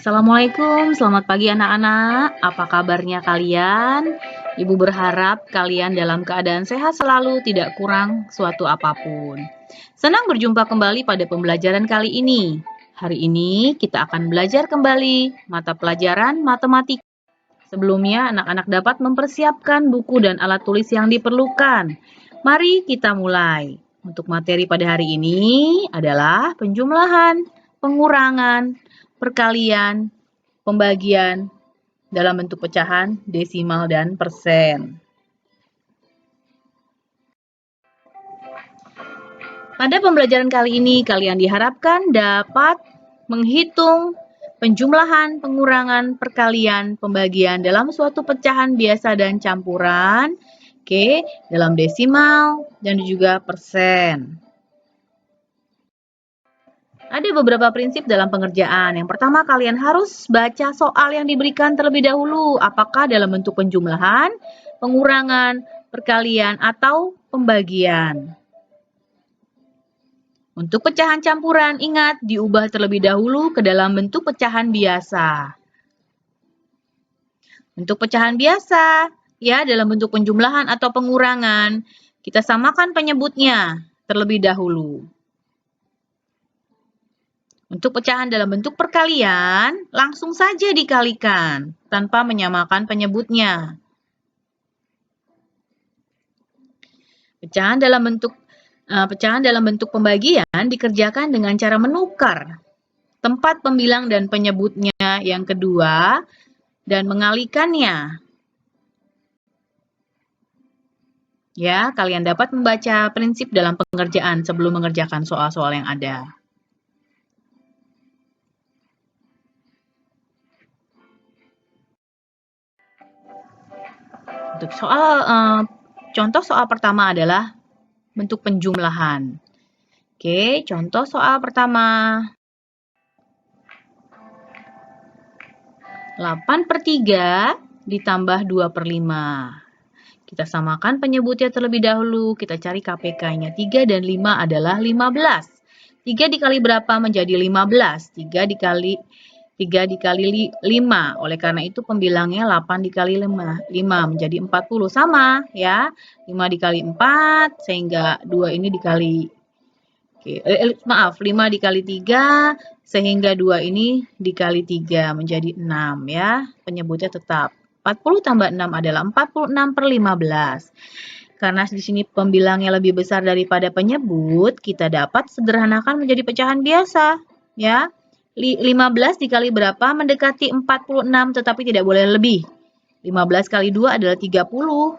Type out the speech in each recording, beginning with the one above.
Assalamualaikum, selamat pagi anak-anak. Apa kabarnya kalian? Ibu berharap kalian dalam keadaan sehat selalu, tidak kurang suatu apapun. Senang berjumpa kembali pada pembelajaran kali ini. Hari ini kita akan belajar kembali mata pelajaran matematika. Sebelumnya, anak-anak dapat mempersiapkan buku dan alat tulis yang diperlukan. Mari kita mulai. Untuk materi pada hari ini adalah penjumlahan, pengurangan, perkalian, pembagian dalam bentuk pecahan, desimal, dan persen. Pada pembelajaran kali ini, kalian diharapkan dapat menghitung penjumlahan, pengurangan, perkalian, pembagian dalam suatu pecahan biasa dan campuran, dalam desimal, dan juga persen. Ada beberapa prinsip dalam pengerjaan. Yang pertama, kalian harus baca soal yang diberikan terlebih dahulu. Apakah dalam bentuk penjumlahan, pengurangan, perkalian, atau pembagian. Untuk pecahan campuran, ingat diubah terlebih dahulu ke dalam bentuk pecahan biasa. Untuk pecahan biasa, ya dalam bentuk penjumlahan atau pengurangan, kita samakan penyebutnya terlebih dahulu. Untuk pecahan dalam bentuk perkalian, langsung saja dikalikan tanpa menyamakan penyebutnya. Pecahan dalam bentuk pembagian dikerjakan dengan cara menukar tempat pembilang dan penyebutnya yang kedua dan mengalikannya. Ya, kalian dapat membaca prinsip dalam pengerjaan sebelum mengerjakan soal-soal yang ada. Untuk contoh soal pertama adalah bentuk penjumlahan. Contoh soal pertama. 8/3 ditambah 2/5. Kita samakan penyebutnya terlebih dahulu. Kita cari KPK-nya. 3 dan 5 adalah 15. 3 dikali berapa menjadi 15? 3 dikali 5. Oleh karena itu pembilangnya 8 dikali 5 menjadi 40. Sama ya. 5 dikali 4 sehingga 2 ini dikali 5 dikali 3 sehingga 2 ini dikali 3 menjadi 6 ya. Penyebutnya tetap. 40 tambah 6 adalah 46/15. Karena di sini pembilangnya lebih besar daripada penyebut, kita dapat sederhanakan menjadi pecahan biasa ya. 15 dikali berapa mendekati 46 tetapi tidak boleh lebih. 15 kali 2 adalah 30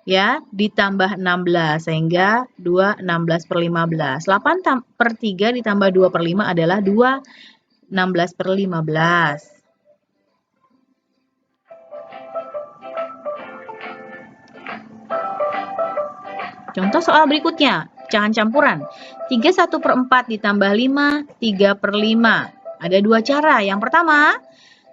ya, ditambah 16 sehingga 2 16/15. 8/3 ditambah 2/5 adalah 2 16/15. Contoh soal berikutnya, pecahan campuran. 3 1/4 ditambah 5 3/5. Ada dua cara. Yang pertama,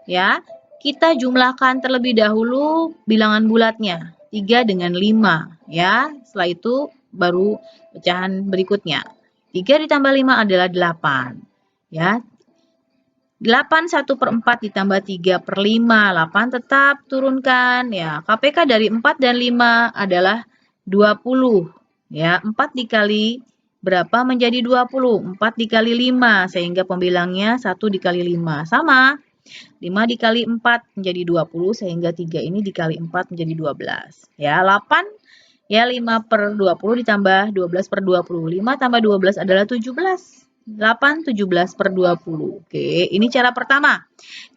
ya, kita jumlahkan terlebih dahulu bilangan bulatnya. 3 dengan 5, ya. Setelah itu baru pecahan berikutnya. 3 ditambah 5 adalah 8, ya. 8 1/4 ditambah 3/5. 8 tetap turunkan, ya. KPK dari 4 dan 5 adalah 20, ya. 4 dikali berapa menjadi 20? 4 dikali 5, sehingga pembilangnya 1 dikali 5. Sama, 5 dikali 4 menjadi 20, sehingga 3 ini dikali 4 menjadi 12. Ya, 8, ya 5/20 ditambah 12/20. 5 tambah 12 adalah 17. 8 17/20. Ini cara pertama.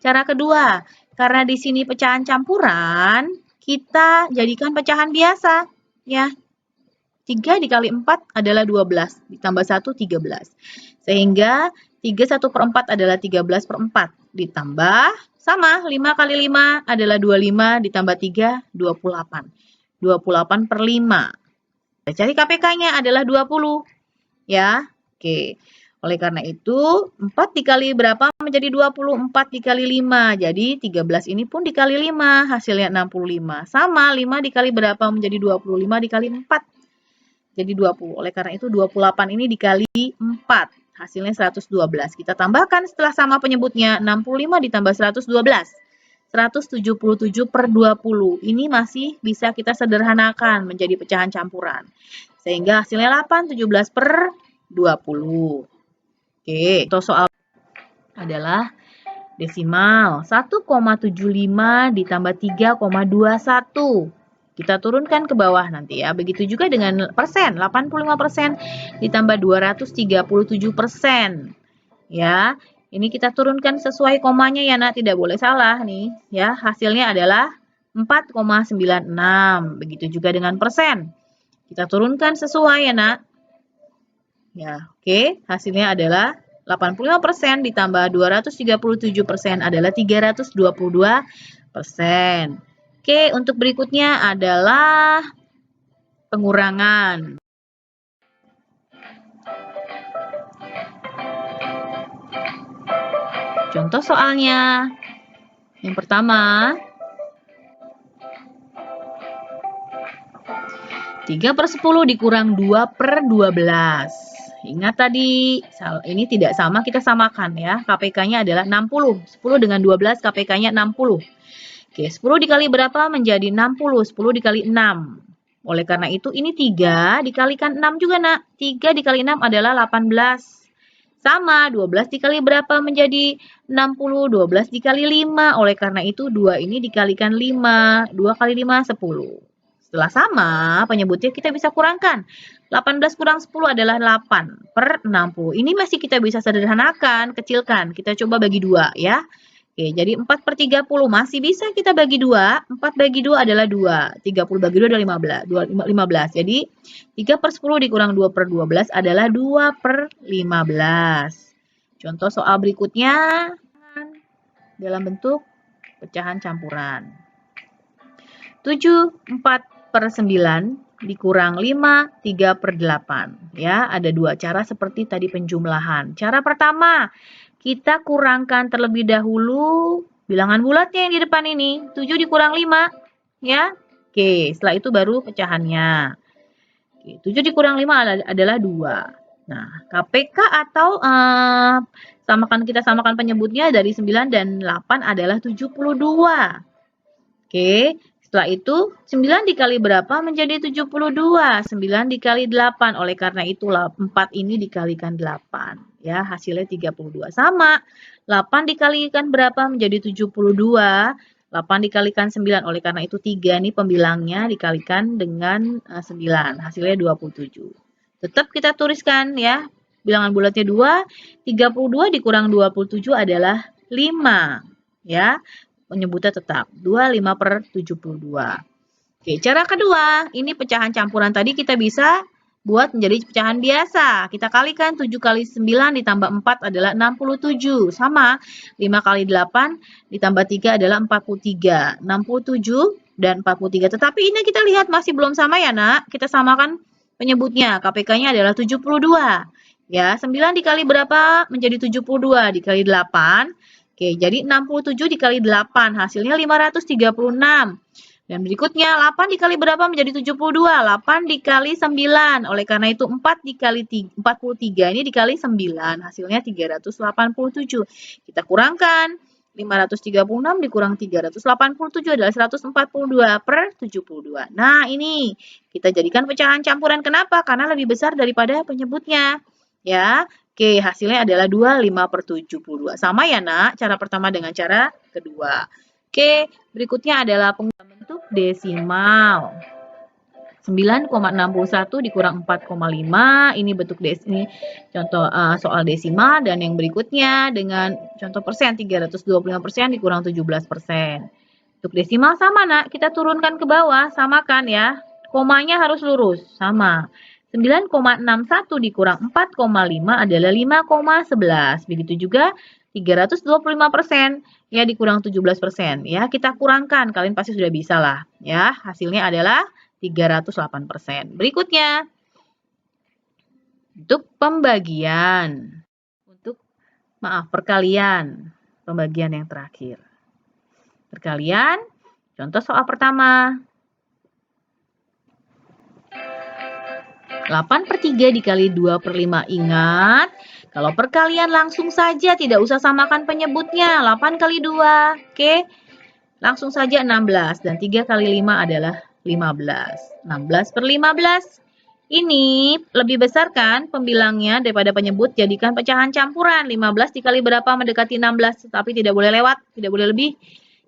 Cara kedua, karena di sini pecahan campuran, kita jadikan pecahan biasa. Ya, 3 dikali 4 adalah 12, ditambah 1, 13. Sehingga 3 1/4 adalah 13/4, ditambah, sama, 5 kali 5 adalah 25, ditambah 3, 28. 28/5. Kita cari KPK-nya adalah 20. Ya, Oleh karena itu, 4 dikali berapa menjadi 20? 4 dikali 5. Jadi 13 ini pun dikali 5, hasilnya 65. Sama, 5 dikali berapa menjadi 20? 5 dikali 4. Jadi 20. Oleh karena itu 28 ini dikali 4. hasilnya 112. Kita tambahkan setelah sama penyebutnya, 65 ditambah 112. 177 per 20. Ini masih bisa kita sederhanakan menjadi pecahan campuran. Sehingga hasilnya 8, 17 per 20. Oke, contoh soal adalah desimal. 1,75 ditambah 3,21. Kita turunkan ke bawah nanti ya. Begitu juga dengan persen. 85% ditambah 237%. Ya, ini kita turunkan sesuai komanya ya nak, tidak boleh salah nih. Ya, hasilnya adalah 4,96. Begitu juga dengan persen. Kita turunkan sesuai ya nak. Ya, oke. Hasilnya adalah 85% ditambah 237% adalah 322%. Oke, untuk berikutnya adalah pengurangan. Contoh soalnya. Yang pertama, 3/10 dikurang 2/12. Ingat tadi, ini tidak sama, kita samakan ya. KPK-nya adalah 60. 10 dengan 12, KPK-nya 60. Oke, 10 dikali berapa menjadi 60? 10 dikali 6. Oleh karena itu, ini 3 dikalikan 6 juga, nak. 3 dikali 6 adalah 18. Sama, 12 dikali berapa menjadi 60? 12 dikali 5. Oleh karena itu, 2 ini dikalikan 5. 2 kali 5, 10. Setelah sama, penyebutnya kita bisa kurangkan. 18 kurang 10 adalah 8 per 60. Ini masih kita bisa sederhanakan, kecilkan. Kita coba bagi 2 ya. Oke, jadi 4 per 30 masih bisa kita bagi 2. 4 bagi 2 adalah 2. 30 bagi 2 adalah 15. Jadi 3 per 10 dikurang 2 per 12 adalah 2 per 15. Contoh soal berikutnya dalam bentuk pecahan campuran. 7, 4 per 9 dikurang 5, 3 per 8. Ya, ada dua cara seperti tadi penjumlahan. Cara pertama, kita kurangkan terlebih dahulu bilangan bulatnya yang di depan ini. 7 dikurang 5. Ya. Oke, setelah itu baru pecahannya. Oke, 7 dikurang 5 adalah 2. Nah, KPK atau kita samakan penyebutnya dari 9 dan 8 adalah 72. Oke, setelah itu 9 dikali berapa menjadi 72? 9 dikali 8. Oleh karena itu 4 ini dikalikan 8. Ya, hasilnya 32. Sama, 8 dikalikan berapa menjadi 72? 8 dikalikan 9. Oleh karena itu 3 ini pembilangnya dikalikan dengan 9. Hasilnya 27. Tetap kita tuliskan ya. Bilangan bulatnya 2. 32 dikurang 27 adalah 5. Ya, penyebutnya tetap 25 per 72. Oke, cara kedua, ini pecahan campuran tadi kita bisa buat menjadi pecahan biasa. Kita kalikan 7 kali 9 ditambah 4 adalah 67. Sama, 5 kali 8 ditambah 3 adalah 43. 67 dan 43. Tetapi ini kita lihat masih belum sama ya nak. Kita samakan penyebutnya. KPK-nya adalah 72. Ya, 9 dikali berapa menjadi 72? Dikali 8. Oke, jadi 67 dikali 8. Hasilnya 536. Dan berikutnya 8 dikali berapa menjadi 72? 8 dikali 9. Oleh karena itu 4 dikali 43 ini dikali 9. Hasilnya 387. Kita kurangkan. 536 dikurang 387 adalah 142 per 72. Nah ini kita jadikan pecahan campuran. Kenapa? Karena lebih besar daripada penyebutnya. Ya, oke, hasilnya adalah 25 per 72. Sama ya nak, cara pertama dengan cara kedua. Oke, berikutnya adalah bentuk desimal. 9,61 dikurang 4,5. Ini bentuk ini contoh soal desimal. Dan yang berikutnya dengan contoh persen. 325% dikurang 17%. Untuk desimal sama nak, kita turunkan ke bawah. Samakan ya. Komanya harus lurus. Sama. 9,61 dikurang 4,5 adalah 5,11. Begitu juga 325% ya dikurang 17%. Ya, kita kurangkan. Kalian pasti sudah bisa lah. Ya, hasilnya adalah 308%. Berikutnya untuk pembagian. Perkalian. Pembagian yang terakhir. Perkalian. Contoh soal pertama. 8/3 dikali 2/5. Ingat, Kalau perkalian langsung saja, tidak usah samakan penyebutnya. 8 kali 2, oke. Langsung saja 16, dan 3 kali 5 adalah 15. 16 per 15. Ini lebih besar kan pembilangnya daripada penyebut, jadikan pecahan campuran. 15 dikali berapa mendekati 16, tapi tidak boleh lewat, tidak boleh lebih.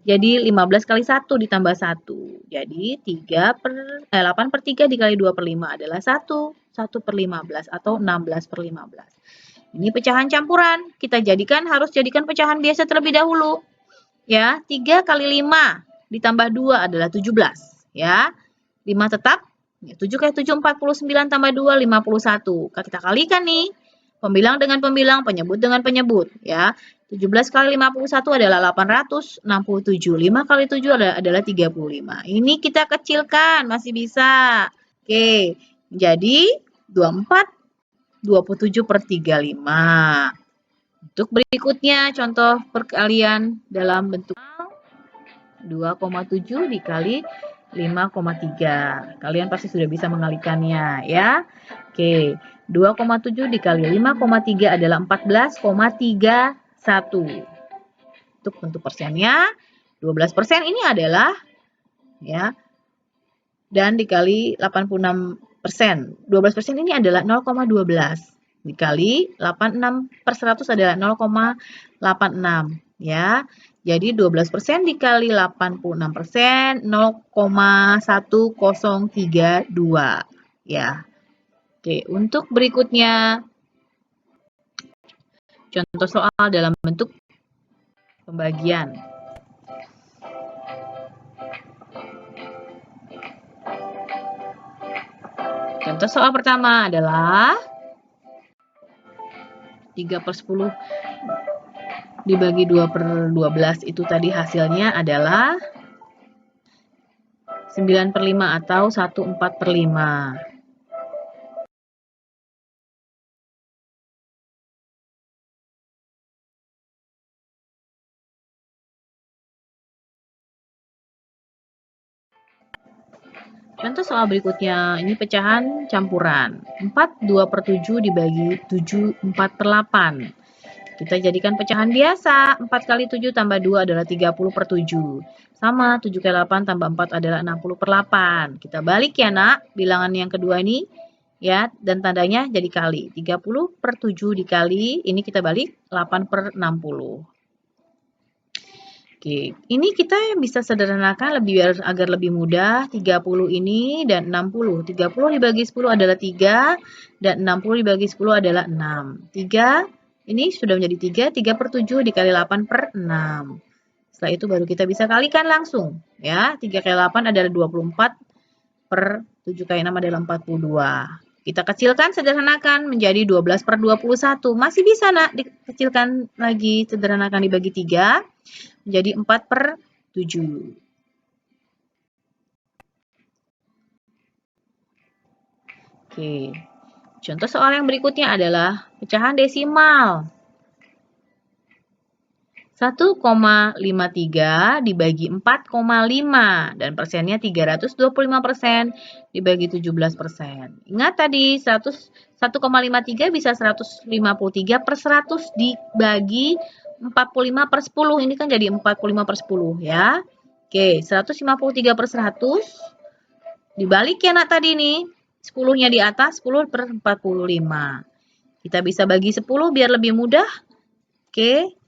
Jadi 15 kali 1 ditambah 1. Jadi 8 per 3 dikali 2 per 5 adalah 1. 1 per 15 atau 16 per 15. Ini pecahan campuran. Kita harus jadikan pecahan biasa terlebih dahulu. Ya, 3 kali 5 ditambah 2 adalah 17. Ya, 5 tetap. 7 kali 7, 49 tambah 2, 51. Kita kalikan nih. Pembilang dengan pembilang, penyebut dengan penyebut. Ya, 17 kali 51 adalah 867. 5 kali 7 adalah 35. Ini kita kecilkan, masih bisa. Oke, jadi 24, 27 per 35. Untuk berikutnya, contoh perkalian dalam bentuk 2,7 dikali 5,3. Kalian pasti sudah bisa mengalikannya, ya. Oke, 2,7 dikali 5,3 adalah 14,31. Untuk bentuk persennya, 12% ini adalah, ya, dan dikali 86%. 12% ini adalah 0,12. Dikali 86 per 100 adalah 0,86. Ya, jadi 12% dikali 86%, 0,1032. Ya, oke. Untuk berikutnya, contoh soal dalam bentuk pembagian. Contoh soal pertama adalah 3 per 10 dibagi 2 per 12, itu tadi hasilnya adalah 9 per 5 atau 1/4 per 5. Contoh soal berikutnya, ini pecahan campuran. 4, 2 per 7 dibagi 7, 4 per 8. Kita jadikan pecahan biasa. 4 kali 7 tambah 2 adalah 30 per 7. Sama, 7 kali 8 tambah 4 adalah 60 per 8. Kita balik ya nak, bilangan yang kedua ini. Ya, dan tandanya jadi kali. 30 per 7 dikali, ini kita balik 8 per 60. Oke, ini kita bisa sederhanakan agar lebih mudah. 30 ini dan 60. 30 dibagi 10 adalah 3, dan 60 dibagi 10 adalah 6. 3, ini sudah menjadi 3, 3 per 7 dikali 8 per 6. Setelah itu baru kita bisa kalikan langsung. Ya, 3 kali 8 adalah 24, per 7 kali 6 adalah 42. Kita kecilkan, sederhanakan menjadi 12 per 21. Masih bisa nak, dikecilkan lagi, sederhanakan dibagi 3. Menjadi 4 per 7. Oke, contoh soal yang berikutnya adalah pecahan desimal. 1,53 dibagi 4,5 dan persennya 325% dibagi 17%. Ingat tadi 1,53 bisa 153 per 100 dibagi 45 per 10. Ini kan jadi 45 per 10 ya. Oke, 153 per 100 dibalik ya nak tadi nih. 10-nya di atas, 10 per 45. Kita bisa bagi 10 biar lebih mudah. Oke.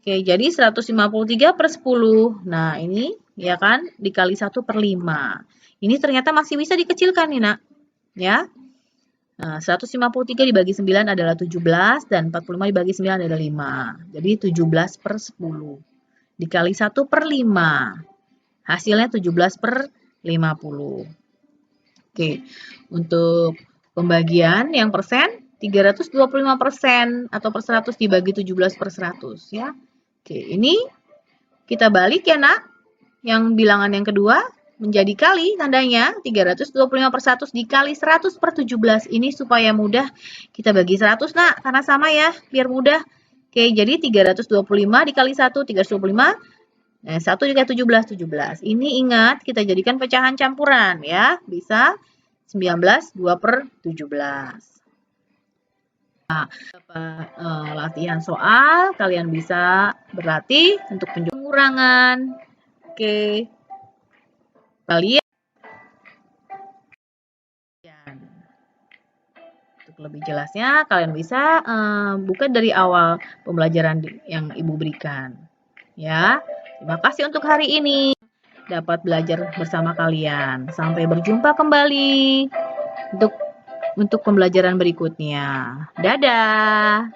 Oke, jadi 153 per 10. Nah, ini ya kan dikali 1 per 5. Ini ternyata masih bisa dikecilkan nih, nak. Ya. Nah, 153 dibagi 9 adalah 17 dan 45 dibagi 9 adalah 5. Jadi 17 per 10. Dikali 1 per 5. Hasilnya 17 per 50. Oke, untuk pembagian yang persen 325% atau per 100 dibagi 17 per 100 ya. Oke, ini kita balik ya nak. Yang bilangan yang kedua menjadi kali tandanya 325 per 100 dikali 100 per 17. Ini supaya mudah kita bagi 100 nak, karena sama ya, biar mudah. Oke, jadi 325 dikali 1, 325. Nah, 1 dikali 17, 17. Ini ingat kita jadikan pecahan campuran ya. Bisa 19, 2 per 17. Latihan soal, kalian bisa berlatih untuk pengurangan. Oke, kalian untuk lebih jelasnya, kalian bisa buka dari awal pembelajaran yang Ibu berikan. Ya, terima kasih untuk hari ini dapat belajar bersama kalian. Sampai berjumpa kembali untuk pembelajaran berikutnya. Dadah.